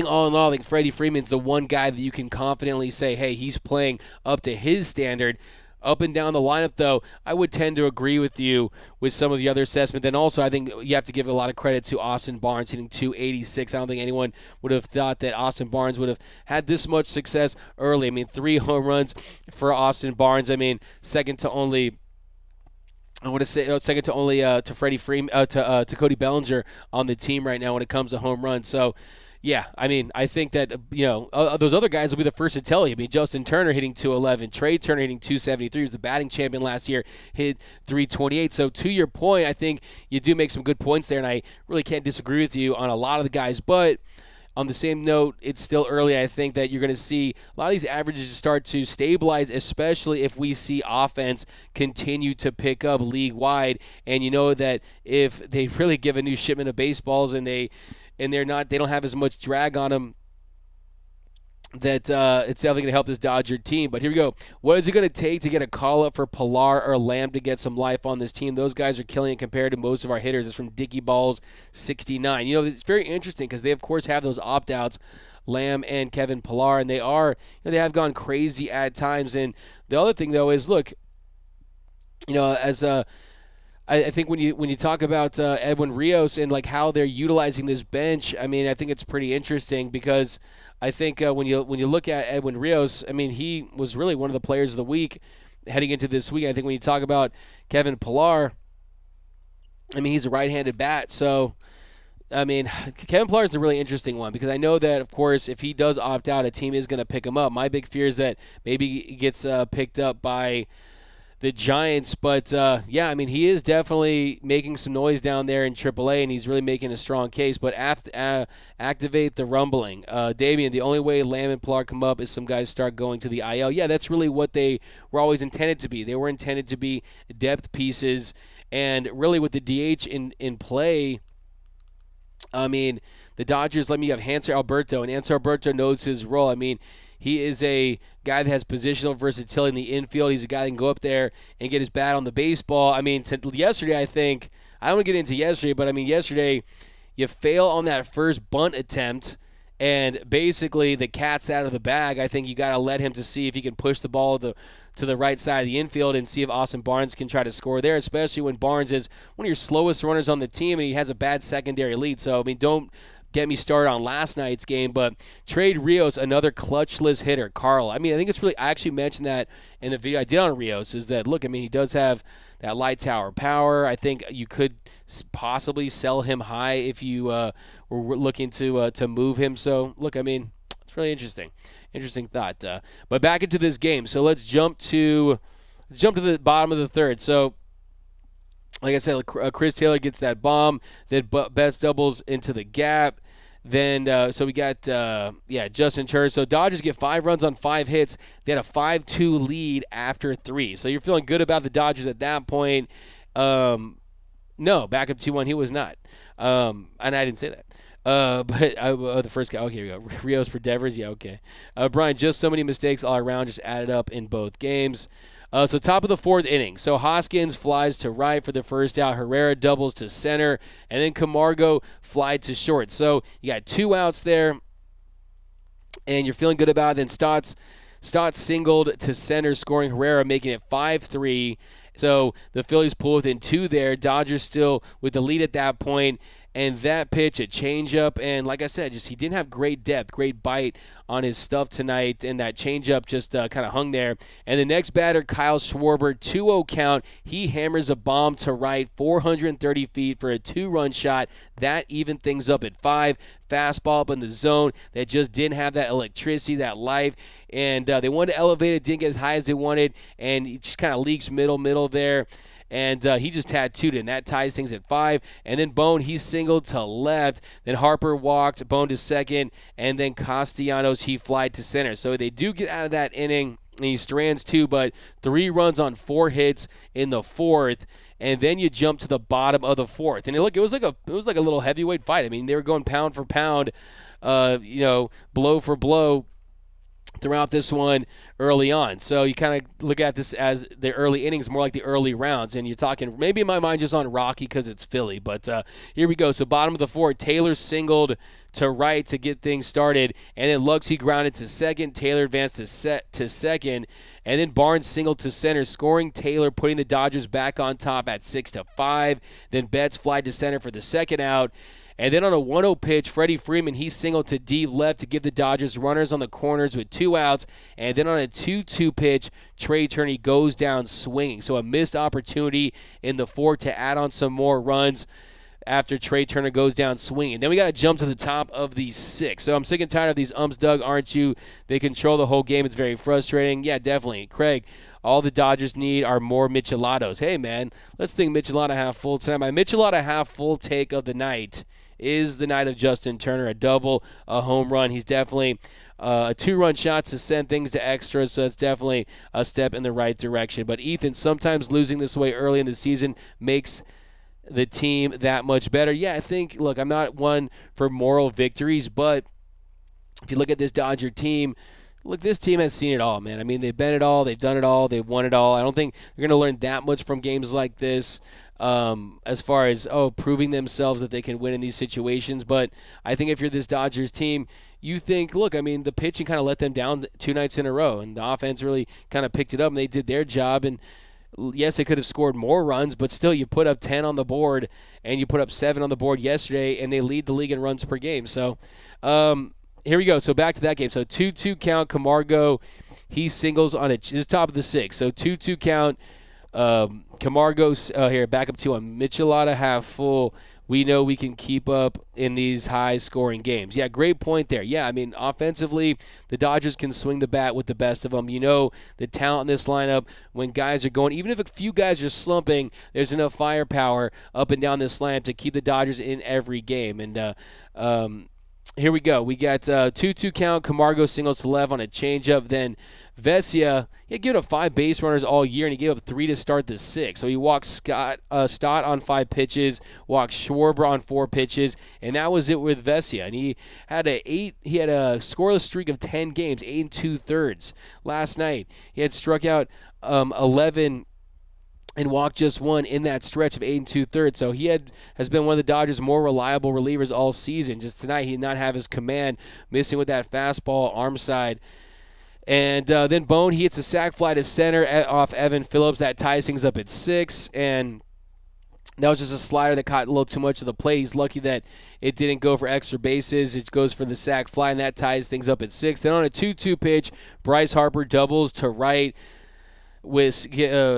S2: all in all, I think Freddie Freeman's the one guy that you can confidently say, hey, he's playing up to his standard. Up and down the lineup, though, I would tend to agree with you with some of the other assessment. Then also, I think you have to give a lot of credit to Austin Barnes hitting 286. I don't think anyone would have thought that Austin Barnes would have had this much success early. I mean, 3 home runs for Austin Barnes. I mean, second to only to Freddie Freeman, to Cody Bellinger on the team right now when it comes to home runs. So, yeah, I mean, I think that, those other guys will be the first to tell you. I mean, Justin Turner hitting 211, Trey Turner hitting 273, he was the batting champion last year, hit 328. So, to your point, I think you do make some good points there, and I really can't disagree with you on a lot of the guys. But on the same note, it's still early. I think that you're going to see a lot of these averages start to stabilize, especially if we see offense continue to pick up league-wide. And you know that if they really give a new shipment of baseballs and they don't have as much drag on them, that it's definitely going to help this Dodger team. But here we go. What is it going to take to get a call-up for Pilar or Lamb to get some life on this team? Those guys are killing it compared to most of our hitters. It's from Dickie Balls 69. It's very interesting because they, of course, have those opt-outs, Lamb and Kevin Pilar, and they have gone crazy at times. And the other thing, though, is, look, I think when you talk about Edwin Rios and like how they're utilizing this bench, I mean, I think it's pretty interesting because I think when you look at Edwin Rios, I mean, he was really one of the players of the week heading into this week. I think when you talk about Kevin Pilar, I mean, he's a right-handed bat, so I mean, Kevin Pilar is a really interesting one because I know that, of course, if he does opt out, a team is going to pick him up. My big fear is that maybe he gets picked up by the Giants, but I mean, he is definitely making some noise down there in AAA, and he's really making a strong case. But activate the rumbling. Damian, the only way Lamb and Pilar come up is some guys start going to the IL. Yeah, that's really what they were always intended to be. They were intended to be depth pieces, and really with the DH in play, I mean, the Dodgers, you have Hanser Alberto, and Hanser Alberto knows his role. I mean, he is a guy that has positional versatility in the infield. He's a guy that can go up there and get his bat on the baseball. I mean, yesterday, I don't want to get into yesterday, but I mean, yesterday, you fail on that first bunt attempt, and basically the cat's out of the bag. I think you got to let him to see if he can push the ball to the right side of the infield and see if Austin Barnes can try to score there, especially when Barnes is one of your slowest runners on the team and he has a bad secondary lead. So, I mean, don't get me started on last night's game, but trade Rios, another clutchless hitter. Carl, I mean, I think it's really, I actually mentioned that in the video I did on Rios, is that, look, I mean, he does have that light tower power. I think you could possibly sell him high if you were looking to move him. So, look, I mean, it's really interesting. Interesting thought. But back into this game. So let's jump to the bottom of the third. So, like I said, Chris Taylor gets that bomb. Then Betts doubles into the gap. Then, so we got, Justin Turner. So Dodgers get 5 runs on 5 hits. They had a 5-2 lead after 3. So you're feeling good about the Dodgers at that point. No, back up 2-1. He was not. And I didn't say that. But the first guy. Okay, here we go. Rios for Devers. Yeah, okay. Brian, just so many mistakes all around. Just added up in both games. So top of the 4th inning. So Hoskins flies to right for the first out. Herrera doubles to center. And then Camargo flied to short. So you got 2 outs there. And you're feeling good about it. Then Stotts singled to center, scoring Herrera, making it 5-3. So the Phillies pull within 2 there. Dodgers still with the lead at that point. And that pitch, a changeup, and like I said, he didn't have great depth, great bite on his stuff tonight, and that changeup just kind of hung there. And the next batter, Kyle Schwarber, 2-0 count. He hammers a bomb to right, 430 feet for a 2-run shot. That evened things up at 5. Fastball up in the zone that just didn't have that electricity, that life. And they wanted to elevate it, didn't get as high as they wanted, and it just kind of leaks middle there. And he just tattooed it, and that ties things at 5. And then Bone, he singled to left. Then Harper walked, Bone to second, and then Castellanos, he flied to center. So they do get out of that inning, and he strands 2, but 3 runs on 4 hits in the 4th. And then you jump to the bottom of the 4th. And look, it was like a little heavyweight fight. I mean, they were going pound for pound, blow for blow throughout this one early on. So you kind of look at this as the early innings, more like the early rounds. And you're talking maybe in my mind just on Rocky because it's Philly. But here we go. So bottom of the fourth, Taylor singled to right to get things started. And then Lux, he grounded to second. Taylor advanced to second. And then Barnes singled to center, scoring Taylor, putting the Dodgers back on top at 6-5. Then Betts flied to center for the second out. And then on a 1-0 pitch, Freddie Freeman, he singled to deep left to give the Dodgers runners on the corners with 2 outs. And then on a 2-2 pitch, Trey Turney goes down swinging. So a missed opportunity in the fourth to add on some more runs after Trey Turner goes down swinging. Then we got to jump to the top of the 6th. So I'm sick and tired of these umps, Doug, aren't you? They control the whole game. It's very frustrating. Yeah, definitely. Craig, all the Dodgers need are more Michelados. Hey, man, let's think Michelada half full tonight. My Michelada half full take of the night is the night of Justin Turner, a double, a home run. He's definitely a 2-run shot to send things to extra, so it's definitely a step in the right direction. But Ethan, sometimes losing this way early in the season makes the team that much better. Yeah, I think, look, I'm not one for moral victories, but if you look at this Dodger team, look, this team has seen it all, man. I mean, they've been it all, they've done it all, they've won it all. I don't think they're going to learn that much from games like this. As far as proving themselves that they can win in these situations. But I think if you're this Dodgers team, you think, look, I mean, the pitching kind of let them down 2 nights in a row, and the offense really kind of picked it up, and they did their job. And yes, they could have scored more runs, but still, you put up 10 on the board, and you put up 7 on the board yesterday, and they lead the league in runs per game. So here we go. So back to that game. So 2-2 count. Camargo, he singles on it. This is top of the 6th. So 2-2 count. Camargo's here, back up to a Michelada half full. We know we can keep up in these high-scoring games. Yeah, great point there. Yeah, I mean, offensively, the Dodgers can swing the bat with the best of them. You know, the talent in this lineup, when guys are going, even if a few guys are slumping, there's enough firepower up and down this lineup to keep the Dodgers in every game. And here we go. We got 2-2 count. Camargo singles to left on a changeup. Then Vesia, he had given up 5 base runners all year, and he gave up 3 to start the 6th. So he walked Stott on 5 pitches, walked Schwarber on 4 pitches, and that was it with Vesia. And he had a scoreless streak of 10 games, 8 2/3. Last night, he had struck out 11 and walked just 1 in that stretch of 8 2/3. So he has been one of the Dodgers' more reliable relievers all season. Just tonight, he did not have his command, missing with that fastball arm side. And then Bone, he hits a sac fly to center off Evan Phillips. That ties things up at 6. And that was just a slider that caught a little too much of the plate. He's lucky that it didn't go for extra bases. It goes for the sac fly, and that ties things up at 6. Then on a 2-2 pitch, Bryce Harper doubles to right, with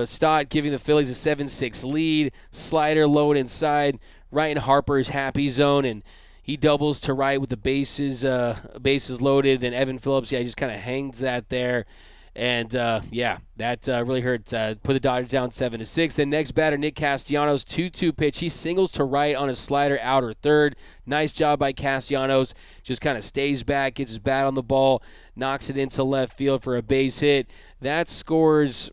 S2: Stott giving the Phillies a 7-6 lead. Slider low and inside, right in Harper's happy zone, and he doubles to right with the bases loaded. Then Evan Phillips, he just kind of hangs that there. And, that really hurt. Put the Dodgers down 7-6. Then next batter, Nick Castellanos, 2-2 pitch. He singles to right on a slider, outer third. Nice job by Castellanos. Just kind of stays back, gets his bat on the ball, knocks it into left field for a base hit. That scores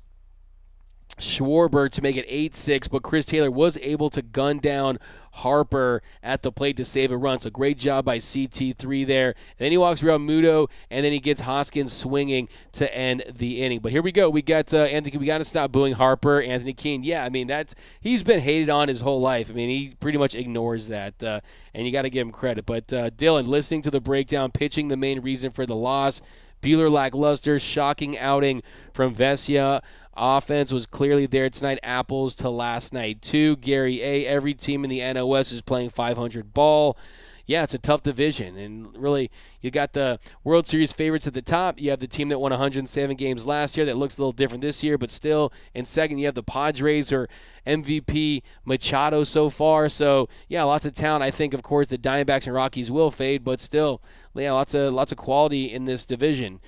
S2: Schwarber to make it 8-6, but Chris Taylor was able to gun down Harper at the plate to save a run. So great job by CT3 there. And then he walks around Muto, and then he gets Hoskins swinging to end the inning. But here we go. We got Anthony. We got to stop booing Harper. Anthony Keene. Yeah, I mean he's been hated on his whole life. I mean he pretty much ignores that, and you got to give him credit. But Dylan, listening to the breakdown, pitching the main reason for the loss. Buehler lackluster, shocking outing from Vesia. Offense was clearly there tonight. Apples to last night, too. Gary A., every team in the NOS is playing 500 ball. Yeah, it's a tough division. And really, you got the World Series favorites at the top. You have the team that won 107 games last year that looks a little different this year, but still in second, you have the Padres or MVP Machado so far. So, yeah, lots of talent. I think, of course, the Diamondbacks and Rockies will fade, but still, yeah, lots of quality in this division.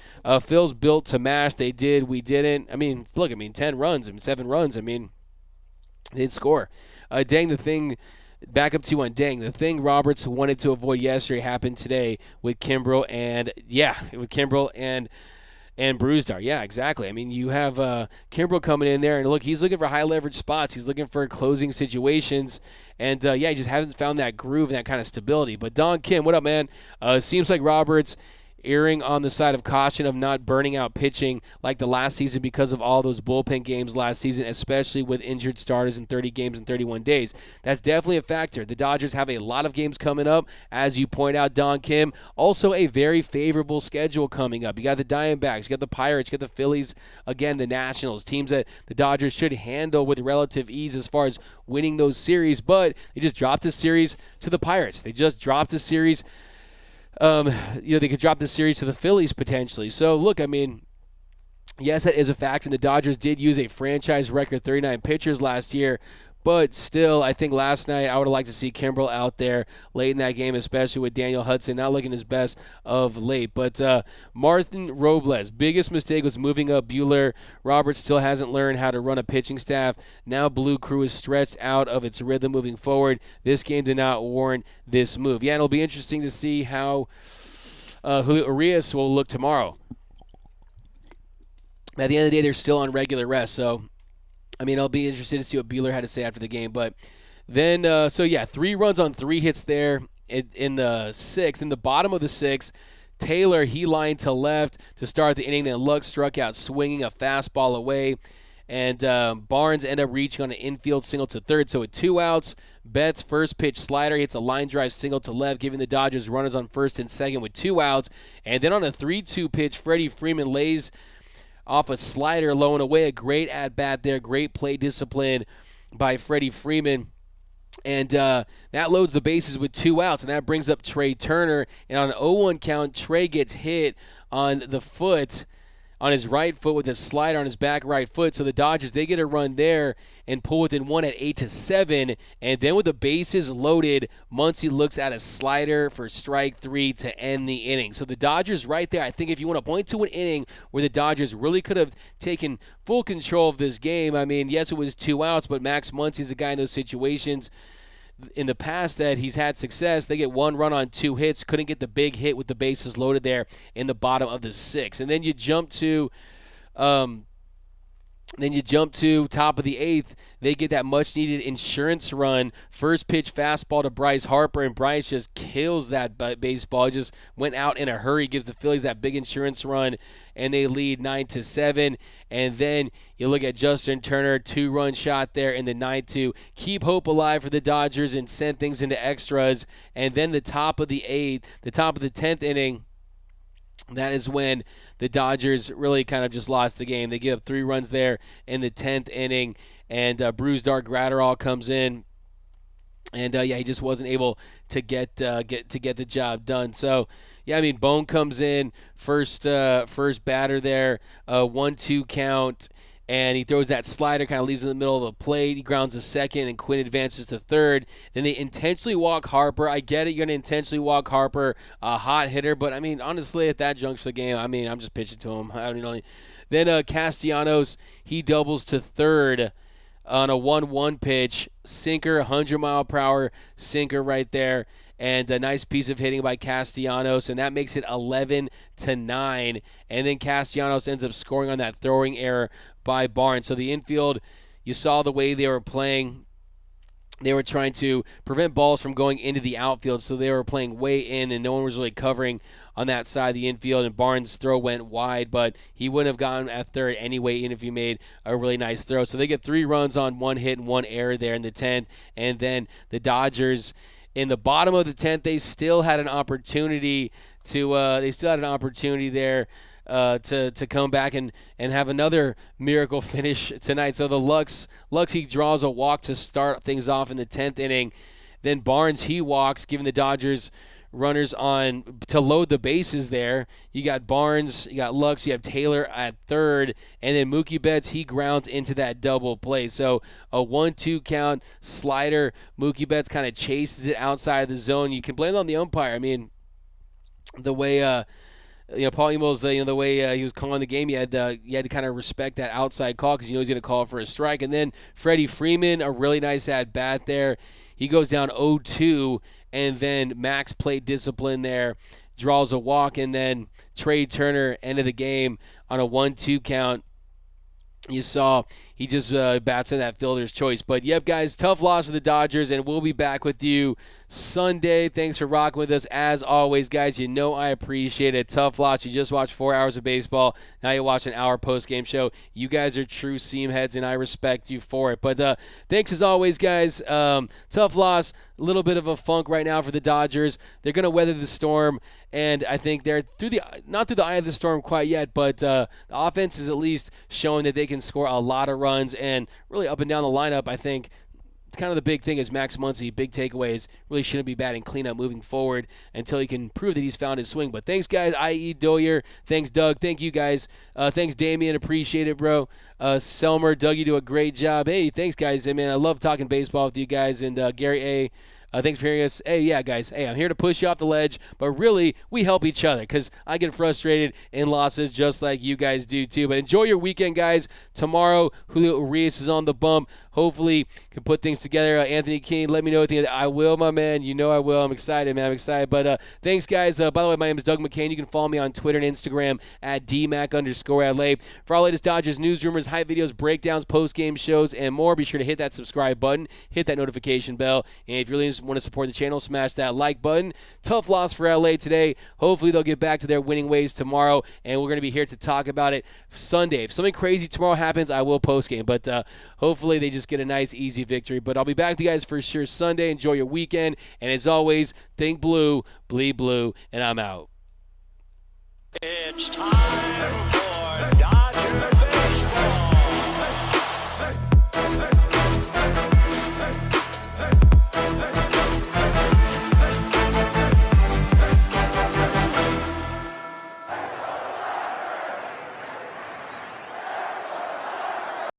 S2: Phil's built to mash. They did. We didn't. I mean, look, 10 runs, 7 runs. I mean, they didn't score. Back up 2-1. Dang, the thing Roberts wanted to avoid yesterday happened today with Kimbrel and Brewstar. Yeah, exactly. I mean, you have Kimbrel coming in there, and look, he's looking for high leverage spots. He's looking for closing situations, and he just hasn't found that groove and that kind of stability. But Don Kim, what up, man? Seems like Roberts erring on the side of caution of not burning out pitching like the last season because of all those bullpen games last season, especially with injured starters in 30 games in 31 days. That's definitely a factor. The Dodgers have a lot of games coming up, as you point out, Don Kim. Also a very favorable schedule coming up. You got the Diamondbacks, you got the Pirates, you got the Phillies, again, the Nationals, teams that the Dodgers should handle with relative ease as far as winning those series, but they just dropped a series to the Pirates. They just dropped a series. They could drop this series to the Phillies potentially. So, look, I mean, yes, that is a factor. The Dodgers did use a franchise record 39 pitchers last year, but still, I think last night I would have liked to see Kimbrel out there late in that game, especially with Daniel Hudson not looking his best of late. But Martin Robles, biggest mistake was moving up Buehler. Roberts still hasn't learned how to run a pitching staff. Now Blue Crew is stretched out of its rhythm moving forward. This game did not warrant this move. Yeah, and it'll be interesting to see how Julio Urias will look tomorrow. At the end of the day, they're still on regular rest, so I mean, I'll be interested to see what Buehler had to say after the game. But then, 3 runs on 3 hits there in the 6th. In the bottom of the 6th, Taylor, he lined to left to start the inning. Then Luck struck out swinging a fastball away. And Barnes ended up reaching on an infield single to third. So with 2 outs, Betts' first pitch slider hits a line drive single to left, giving the Dodgers runners on first and second with 2 outs. And then on a 3-2 pitch, Freddie Freeman lays off a slider low and away. A great at-bat there. Great play discipline by Freddie Freeman. And that loads the bases with 2 outs, and that brings up Trey Turner. And on an 0-1 count, Trey gets hit on the foot, on his right foot with a slider on his back right foot. So the Dodgers, they get a run there and pull within 1 at 8-7. And then with the bases loaded, Muncy looks at a slider for strike 3 to end the inning. So the Dodgers right there, I think if you want to point to an inning where the Dodgers really could have taken full control of this game, I mean, yes, it was 2 outs, but Max Muncy is a guy in those situations in the past that he's had success. They get 1 run on 2 hits, couldn't get the big hit with the bases loaded there in the bottom of the 6th. And then you jump to top of the 8th. They get that much-needed insurance run. First pitch fastball to Bryce Harper, and Bryce just kills that baseball. Just went out in a hurry, gives the Phillies that big insurance run, and they lead 9-7. And then you look at Justin Turner, 2-run shot there in the 9th to keep hope alive for the Dodgers and send things into extras. And then the top of the 10th inning, that is when the Dodgers really kind of just lost the game. They give up 3 runs there in the 10th inning, and Brusdar Graterol comes in, and he just wasn't able to get the job done. So yeah, I mean, Bone comes in first batter there, 1-2 count. And he throws that slider, kind of leaves in the middle of the plate. He grounds to second, and Quinn advances to third. Then they intentionally walk Harper. I get it, you're going to intentionally walk Harper, a hot hitter. But, I mean, honestly, at that juncture of the game, I mean, I'm just pitching to him. I don't know. Then Castellanos, he doubles to third on a 1-1 pitch. Sinker, 100-mile-per-hour sinker right there. And a nice piece of hitting by Castellanos, and that makes it 11-9. And then Castellanos ends up scoring on that throwing error by Barnes. So the infield, you saw the way they were playing. They were trying to prevent balls from going into the outfield, so they were playing way in, and no one was really covering on that side of the infield, and Barnes' throw went wide, but he wouldn't have gotten at third anyway, even if he made a really nice throw. So they get 3 runs on 1 hit and 1 error there in the 10th, and then the Dodgers, in the bottom of the 10th, they still had an opportunity there to come back and have another miracle finish tonight. So the Lux, he draws a walk to start things off in the 10th inning. Then Barnes, he walks, giving the Dodgers runners on to load the bases there. You got Barnes, you got Lux, you have Taylor at third, and then Mookie Betts, he grounds into that double play. So a 1-2 count slider. Mookie Betts kind of chases it outside of the zone. You can blame it on the umpire. I mean, the way Paul Emel's, the way he was calling the game, you had to kind of respect that outside call because he's going to call for a strike. And then Freddie Freeman, a really nice at bat there. He goes down 0-2, and then Max played discipline there, draws a walk, and then Trey Turner, end of the game on a 1-2 count. You saw he just bats in that fielder's choice. But, yep, guys, tough loss for the Dodgers, and we'll be back with you Sunday. Thanks for rocking with us. As always, guys, you know I appreciate it. Tough loss. You just watched 4 hours of baseball. Now you watch an hour post-game show. You guys are true seam heads, and I respect you for it. But thanks as always, guys. Tough loss. A little bit of a funk right now for the Dodgers. They're going to weather the storm, and I think they're not through the eye of the storm quite yet, but the offense is at least showing that they can score a lot of runs, and really up and down the lineup, I think kind of the big thing is Max Muncy, big takeaways, really shouldn't be batting cleanup moving forward until he can prove that he's found his swing. But thanks, guys, i.e. Doyer. Thanks, Doug. Thank you, guys. Thanks, Damian. Appreciate it, bro. Selmer, Doug, you do a great job. Hey, thanks, guys. Hey, man, I love talking baseball with you guys. And Gary A., thanks for hearing us. Hey, yeah, guys. Hey, I'm here to push you off the ledge, but really, we help each other because I get frustrated in losses just like you guys do too. But enjoy your weekend, guys. Tomorrow, Julio Urias is on the bump. Hopefully, can put things together. Anthony King, let me know at the end. I will, my man. You know I will. I'm excited, man. I'm excited. But thanks, guys. By the way, my name is Doug McCain. You can follow me on Twitter and Instagram at DMac_LA. For all latest Dodgers news, rumors, hype videos, breakdowns, post-game shows, and more, be sure to hit that subscribe button, hit that notification bell, and if you really want to support the channel, smash that like button. Tough loss for LA today. Hopefully, they'll get back to their winning ways tomorrow, and we're going to be here to talk about it Sunday. If something crazy tomorrow happens, I will post-game, but hopefully they just get a nice, easy victory. But I'll be back with you guys for sure Sunday. Enjoy your weekend. And as always, think blue, bleed blue, and I'm out.
S1: It's time.